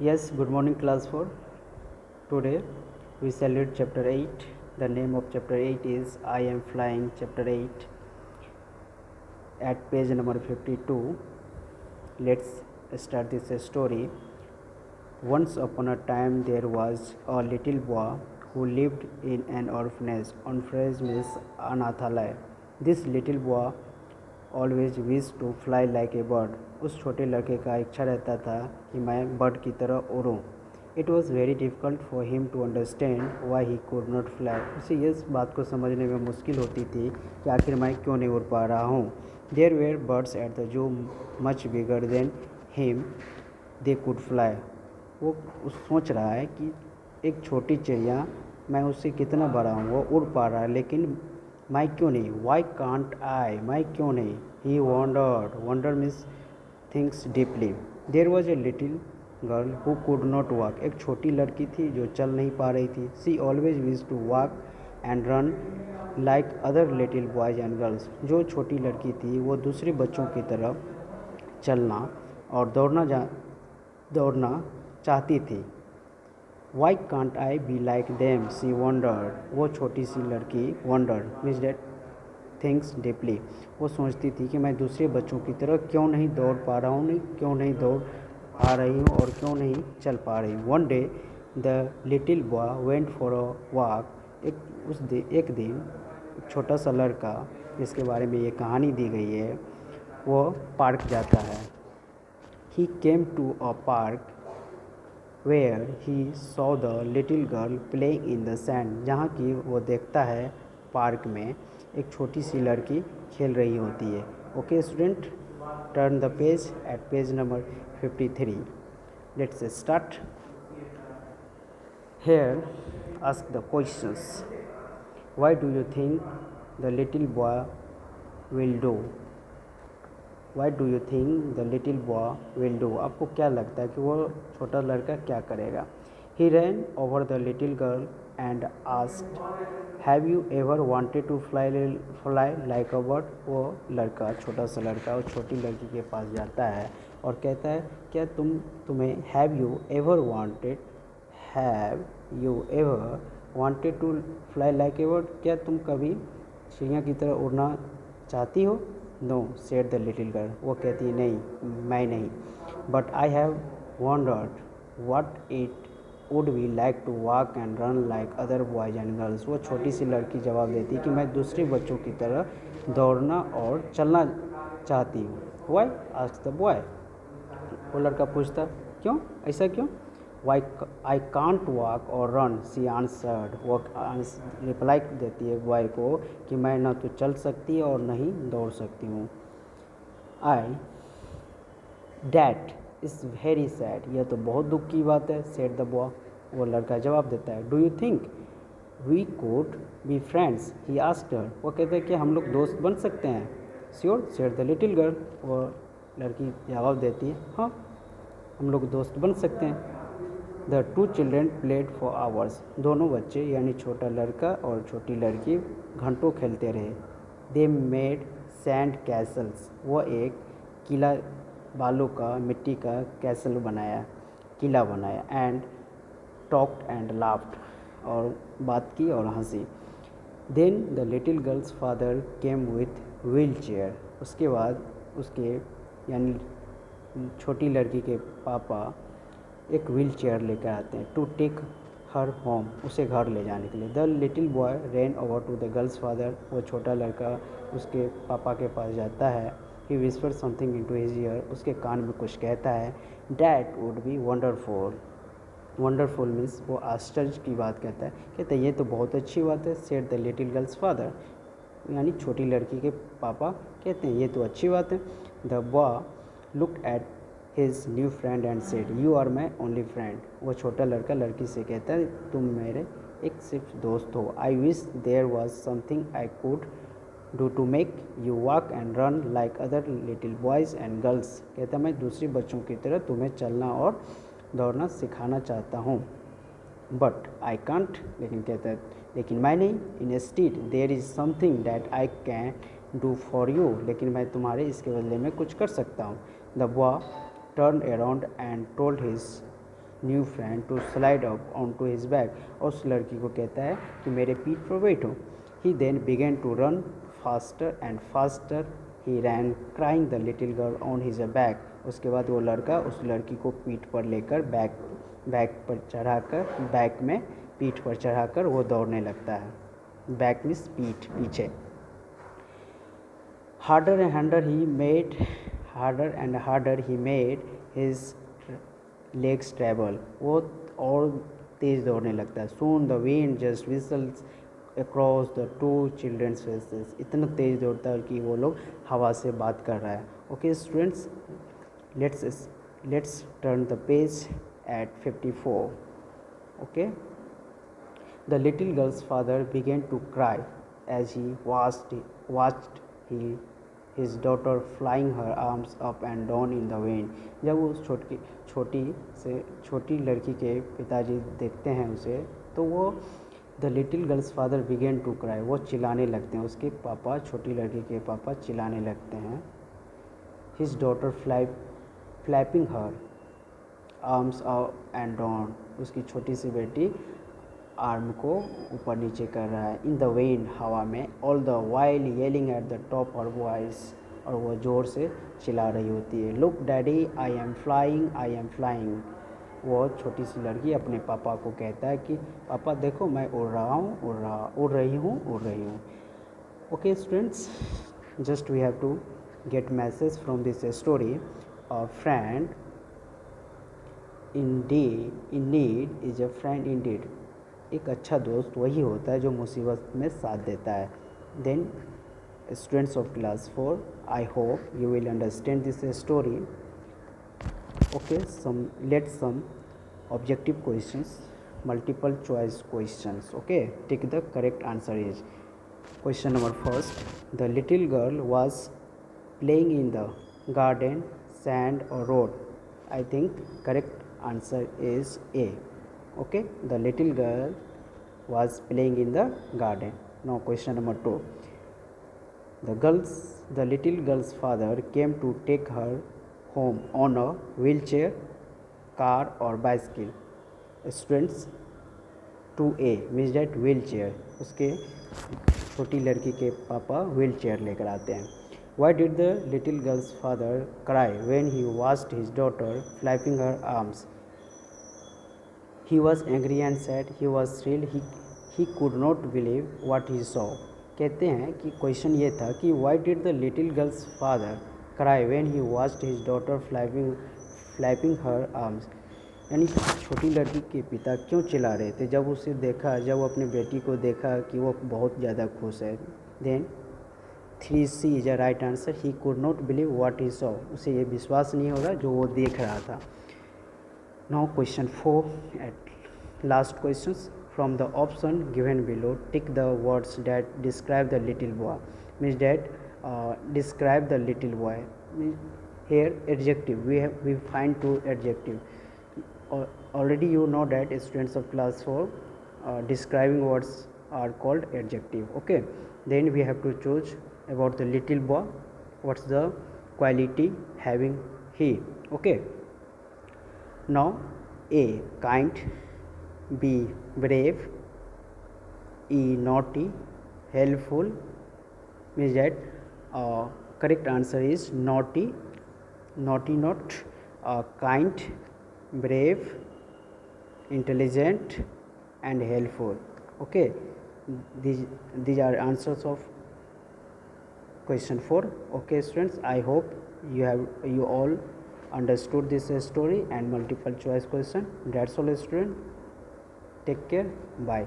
Yes, good morning, class 4. Today we shall read chapter 8. The name of chapter 8 is I Am Flying, chapter 8, at page number 52. Let's start this story. Once upon a time, there was a little boy who lived in an orphanage. Orphanage means anathalaya. This little boy always wish to fly like a bird. उस छोटे लड़के का इच्छा रहता था कि मैं bird की तरह उड़ूँ। It was very difficult for him to understand why he could not fly. उसे इस बात को समझने में मुश्किल होती थी कि आखिर मैं क्यों नहीं उड़ पा रहा हूँ। There were birds at the zoo much bigger than him, they could fly. वो सोच रहा है कि एक छोटी चिड़िया, मैं उससे कितना बड़ा हूँ, वो उड़ पा रहा है, लेकिन मैं क्यों नहीं, वाई कांट आई, मैं क्यों नहीं। He wondered, wonder means thinks deeply. There was a little girl who could not walk. एक छोटी लड़की थी जो चल नहीं पा रही थी। She always wish to walk and run like other little boys and girls. जो छोटी लड़की थी वो दूसरे बच्चों की तरह चलना और दौड़ना चाहती थी। Why can't I be like them, she wondered. वो छोटी सी लड़की wondered means that thinks deeply. वो सोचती थी कि मैं दूसरे बच्चों की तरह क्यों नहीं दौड़ पा रहा हूँ, क्यों नहीं दौड़ पा रही हूँ और क्यों नहीं चल पा रही हूँ। One day the little boy went for a walk. एक दिन एक छोटा सा लड़का, जिसके बारे में ये कहानी दी गई है, वो पार्क जाता है। He came to a park where he saw the little girl playing in the sand। जहाँ की वो देखता है पार्क में एक छोटी सी लड़की खेल रही होती है। Okay student, turn the page eight page number 53। Let's start. Here ask the questions. Why do you think the little boy will do? Why do you think the little boy will do. आपको क्या लगता है कि वो छोटा लड़का क्या करेगा। He ran over the little girl and asked, have you ever wanted to fly like a bird. वो लड़का, छोटा सा लड़का, वो छोटी लड़की के पास जाता है और कहता है, क्या तुम्हें have you ever wanted to fly like a bird, क्या तुम कभी चिड़िया की तरह उड़ना चाहती हो। No said the little girl. वो कहती है, नहीं, मैं नहीं। But I have wondered what it would be like to walk and run like other boys and girls. वो छोटी सी लड़की जवाब देती कि मैं दूसरे बच्चों की तरह दौड़ना और चलना चाहती हूँ। Why asked the boy. वो लड़का पूछता, क्यों, ऐसा क्यों। वाई आई कांट वॉक और रन, सी आंसर्ड। वो रिप्लाई देती है बॉय को कि मैं ना तो चल सकती और नहीं दौड़ सकती हूँ। I that is very sad. यह तो बहुत दुख की बात है। Said the boy. वो लड़का जवाब देता है, do you think we could be friends, he asked her. वो कहते हैं कि हम लोग दोस्त बन सकते हैं। Sure said the little girl. वो लड़की जवाब देती है, हाँ, हम लोग दोस्त बन सकते हैं। The two children played for hours. दोनों बच्चे यानी छोटा लड़का और छोटी लड़की घंटों खेलते रहे। They made sand Castle's. वो एक किला, बालू का, मिट्टी का कैसल बनाया, किला बनाया। एंड टॉक्ड एंड लाफ्ड, और बात की और हंसी। Then the little girls father came with wheel chair. उसके बाद उसके यानी छोटी लड़की के पापा एक व्हील चेयर लेकर आते हैं, टू टेक हर होम, उसे घर ले जाने के लिए। The little boy ran over to the girl's father. वो छोटा लड़का उसके पापा के पास जाता है। He whisper something into his ear. उसके कान में कुछ कहता है। That would be wonderful. Wonderful means वो आश्चर्य की बात कहता है। कहते हैं, ये तो बहुत अच्छी बात है। Said the little girls father, यानी छोटी लड़की के पापा कहते हैं, ये तो अच्छी बात है। The boy looked at his new friend and said, you are my only friend. वो छोटा लड़का लड़की से कहता है, तुम मेरे एक सिर्फ दोस्त हो। I wish there was something I could do to make you walk and run like other little boys and girls. कहता मैं दूसरे बच्चों की तरह तुम्हें चलना और दौड़ना सिखाना चाहता हूँ। बट आई कांट, लेकिन कहता है, लेकिन मैं नहीं। Instead there is something that I can do for you, लेकिन मैं तुम्हारे इसके बदले में कुछ कर सकता हूँ। The boy turn around and told his new friend to slide up on to his back, और उस लड़की को कहता है कि मेरे पीठ पर बैठो। He then began to run faster and faster, he ran crying the little girl on his back. उसके बाद वो लड़का उस लड़की को पीठ पर लेकर बैक पर चढ़ाकर, बैक में पीठ पर चढ़ाकर वो दौड़ने लगता है। बैक मीन्स पीठ, पीछे। harder and harder he made harder and harder he made his legs travel, वो और तेज दौड़ने लगता है। soon the wind just whistles across the two children's faces, इतना तेज दौड़ता है कि वो लोग हवा से बात कर रहा है। Okay students, let's turn the page at 54. okay, the little girl's father began to cry as he watched his daughter flying her arms up and down in the wind. जब उस छोटी लड़की के पिताजी देखते हैं उसे, तो वो the little girls father began to cry, वो चिल्लाने लगते हैं, उसके पापा, छोटी लड़की के पापा चिल्लाने लगते हैं। His daughter flapping her arms up and down, उसकी छोटी सी बेटी आर्म को ऊपर नीचे कर रहा है। इन द विंड, हवा में। All the while yelling at the top her voice, और वो ज़ोर से चिल्ला रही होती है। Look daddy I am flying, I am flying. वो छोटी सी लड़की अपने पापा को कहता है कि पापा देखो मैं उड़ रहा हूँ, उड़ रही हूँ। Okay students, just we have to get message from this story. A friend in need is a friend in deed. एक अच्छा दोस्त वही होता है जो मुसीबत में साथ देता है। Then students of class 4, I hope you will understand this story. Okay, let's some objective questions, multiple choice questions. Okay, take the correct answer is. Question number first, the little girl was playing in the garden, sand or road. I think correct answer is A. Okay, the little girl was playing in the garden. Now question number 2, the little girl's father came to take her home on a wheelchair, car or bicycle. Students, 2A means that wheelchair, उसके छोटी लड़की के पापा wheelchair लेकर आते हैं। Why did the little girl's father cry when he watched his daughter flapping her arms? He was angry and sad, he was thrilled, he could not believe what he saw. कहते हैं कि question ये था कि why did the little girls father cry when he watched his daughter flapping her arms, यानी छोटी लड़की के पिता क्यों चिल्ला रहे थे जब जब वो अपनी बेटी को देखा कि वो बहुत ज़्यादा खुश है। Then 3C is a right answer, he could not believe what he saw, उसे ये विश्वास नहीं हो रहा जो वो देख रहा था। Now question 4 at last questions. From the option given below, tick the words that describe the little boy. Means that describe the little boy. Here adjective, we find two adjective. Already you know that students of class 4, describing words are called adjective. Okay, then we have to choose about the little boy. What's the quality having he? Okay, now A, kind, B, brave, E, naughty, helpful. Means that correct answer is naughty, not kind, brave, intelligent and helpful. Okay, these are answers of question 4. Okay students, I hope you all understood this story and multiple choice question. That's all student. Take care. Bye.